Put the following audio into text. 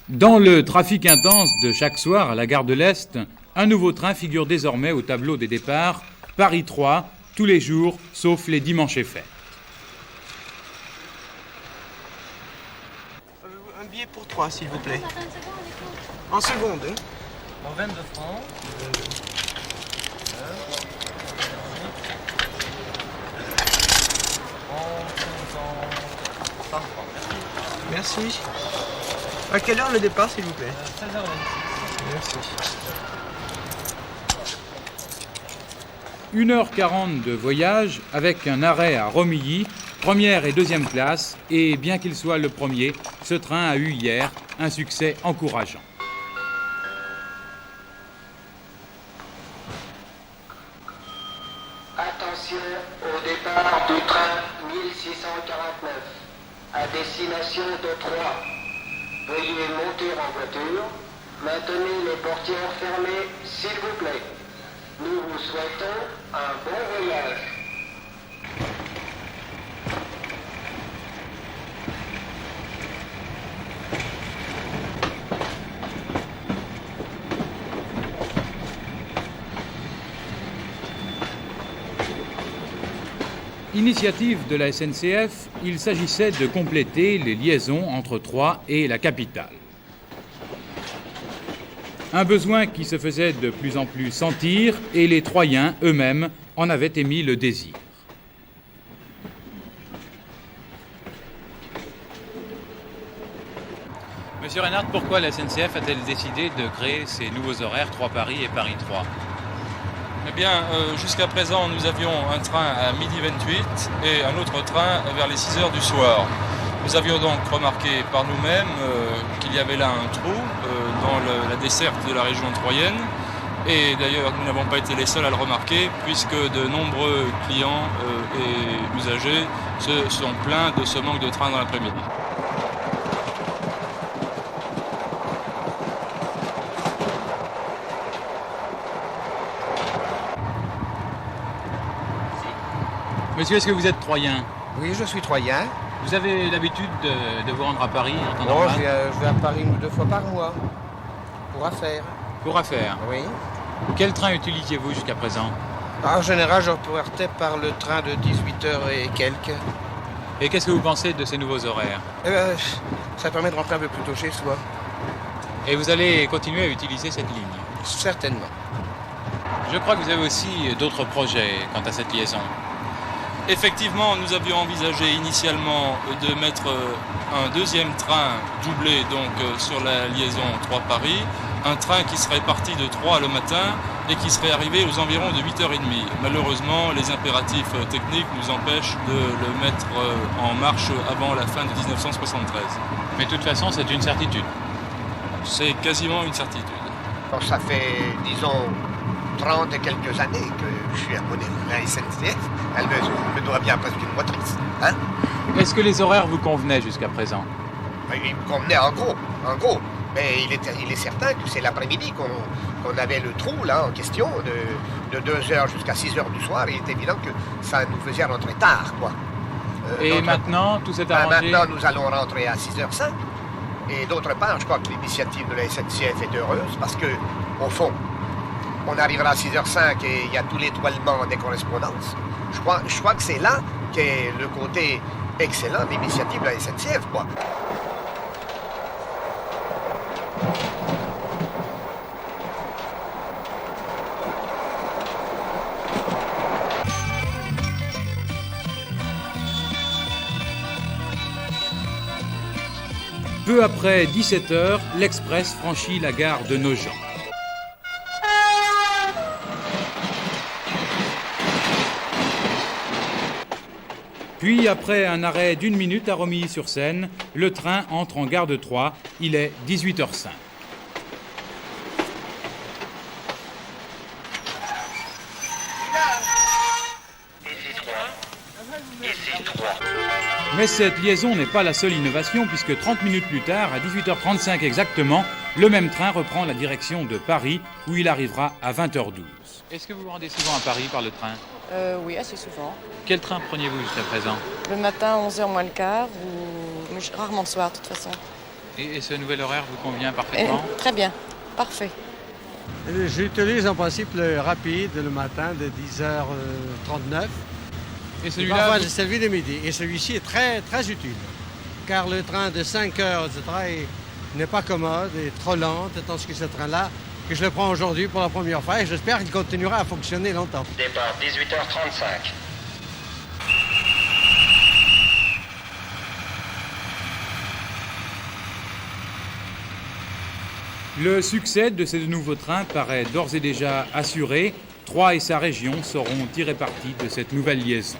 Dans le trafic intense de chaque soir à la gare de l'Est, un nouveau train figure désormais au tableau des départs, Paris 3, tous les jours, sauf les dimanches et fêtes. Un billet pour 3, s'il vous plaît. En seconde, hein. En 22 francs. En 30 francs. Merci. À quelle heure le départ, s'il vous plaît? 16h26. Merci. 1h40 de voyage avec un arrêt à Romilly, première et deuxième classe, et bien qu'il soit le premier, ce train a eu hier un succès encourageant. Attention au départ du train 1649 à destination de Troyes. Veuillez monter en voiture. Maintenez les portières fermées, s'il vous plaît. Nous vous souhaitons un bon voyage. Initiative de la SNCF, il s'agissait de compléter les liaisons entre Troyes et la capitale. Un besoin qui se faisait de plus en plus sentir et les Troyens eux-mêmes en avaient émis le désir. Monsieur Reynard, pourquoi la SNCF a-t-elle décidé de créer ces nouveaux horaires Troyes-Paris et Paris-Troyes ? Eh bien, jusqu'à présent, nous avions un train à 12h28 et un autre train vers les 6h du soir. Nous avions donc remarqué par nous-mêmes qu'il y avait là un trou dans la desserte de la région troyenne. Et d'ailleurs, nous n'avons pas été les seuls à le remarquer, puisque de nombreux clients et usagers se sont plaints de ce manque de train dans l'après-midi. Monsieur, est-ce que vous êtes Troyen ? Oui, je suis Troyen. Vous avez l'habitude de vous rendre à Paris en temps Bon, normal ? je vais à Paris 1 ou 2 fois par mois. Pour affaires. Pour affaires. Oui. Quel train utilisiez-vous jusqu'à présent ? En général, je repartais par le train de 18h et quelques. Et qu'est-ce que vous pensez de ces nouveaux horaires ? Ça permet de rentrer un peu plus tôt chez soi. Et vous allez continuer à utiliser cette ligne ? Certainement. Je crois que vous avez aussi d'autres projets quant à cette liaison. Effectivement, nous avions envisagé initialement de mettre un deuxième train doublé sur la liaison Troyes-Paris, un train qui serait parti de Troyes le matin et qui serait arrivé aux environs de 8h30. Malheureusement, les impératifs techniques nous empêchent de le mettre en marche avant la fin de 1973. Mais de toute façon, c'est une certitude. C'est quasiment une certitude. Bon, ça fait, disons, 30 et quelques années que je suis abonné à la SNCF. Elle me doit bien presque une motrice. Hein? Est-ce que les horaires vous convenaient jusqu'à présent ? Il me convenait en gros. Mais il est certain que c'est l'après-midi qu'on avait le trou là en question, de 2h jusqu'à 6h du soir. Il est évident que ça nous faisait rentrer tard, quoi. Et maintenant, tout s'est arrangé ? Maintenant, nous allons rentrer à 6h05. Et d'autre part, je crois que l'initiative de la SNCF est heureuse parce que, au fond, on arrivera à 6h05 et il y a tout l'étoilement des correspondances. Je crois que c'est là qu'est le côté excellent de l'initiative de la SNCF, quoi. Peu après 17h, l'Express franchit la gare de Nogent. Puis, après un arrêt d'1 minute à Romilly-sur-Seine, le train entre en gare de Troyes. Il est 18h05. Mais cette liaison n'est pas la seule innovation, puisque 30 minutes plus tard, à 18h35 exactement, le même train reprend la direction de Paris, où il arrivera à 20h12. Est-ce que vous vous rendez souvent à Paris par le train ? Oui, assez souvent. Quel train preniez-vous jusqu'à présent ? Le matin, 11h moins le quart, mais rarement le soir, de toute façon. Et ce nouvel horaire vous convient parfaitement? Très bien, parfait. J'utilise en principe le rapide le matin de 10h39. Et Et celui-là, parfois vous- le celui de midi. Et celui-ci est très, très utile. Car le train de 5 heures, n'est pas commode et trop lent, tandis que ce train-là, que je le prends aujourd'hui pour la première fois et j'espère qu'il continuera à fonctionner longtemps. Départ 18h35. Le succès de ces nouveaux trains paraît d'ores et déjà assuré. Troyes et sa région seront tirés parti de cette nouvelle liaison.